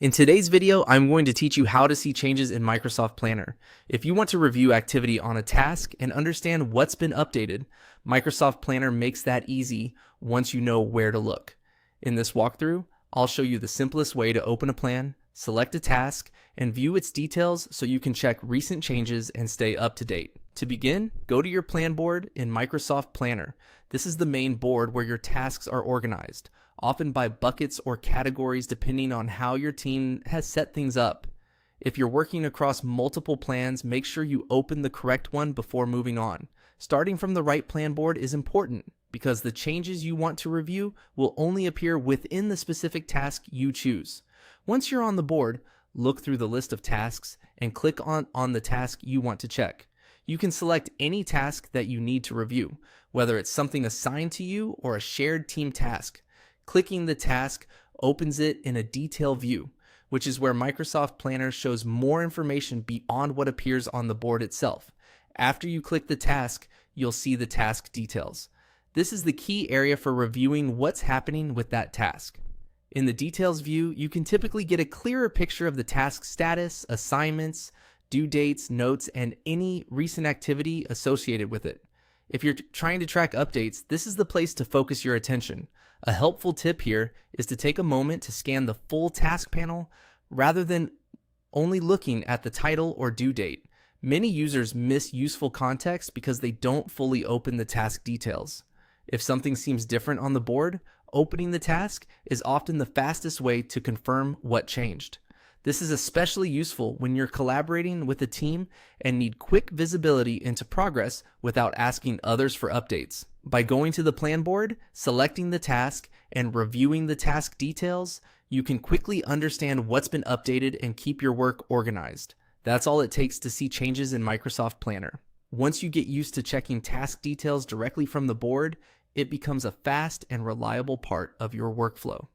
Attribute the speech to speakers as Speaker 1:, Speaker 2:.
Speaker 1: In today's video, I'm going to teach you how to see changes in Microsoft Planner. If you want to review activity on a task and understand what's been updated, Microsoft Planner makes that easy once you know where to look. In this walkthrough, I'll show you the simplest way to open a plan, select a task, and view its details so you can check recent changes and stay up to date. To begin, go to your plan board in Microsoft Planner. This is the main board where your tasks are organized, often by buckets or categories depending on how your team has set things up. If you're working across multiple plans, make sure you open the correct one before moving on. Starting from the right plan board is important because the changes you want to review will only appear within the specific task you choose. Once you're on the board, look through the list of tasks and click on the task you want to check. You can select any task that you need to review, whether it's something assigned to you or a shared team task. Clicking the task opens it in a detail view, which is where Microsoft Planner shows more information beyond what appears on the board itself. After you click the task, you'll see the task details. This is the key area for reviewing what's happening with that task. In the details view, you can typically get a clearer picture of the task status, assignments, due dates, notes, and any recent activity associated with it. If you're trying to track updates, this is the place to focus your attention. A helpful tip here is to take a moment to scan the full task panel rather than only looking at the title or due date. Many users miss useful context because they don't fully open the task details. If something seems different on the board, opening the task is often the fastest way to confirm what changed. This is especially useful when you're collaborating with a team and need quick visibility into progress without asking others for updates. By going to the plan board, selecting the task, and reviewing the task details, you can quickly understand what's been updated and keep your work organized. That's all it takes to see changes in Microsoft Planner. Once you get used to checking task details directly from the board, it becomes a fast and reliable part of your workflow.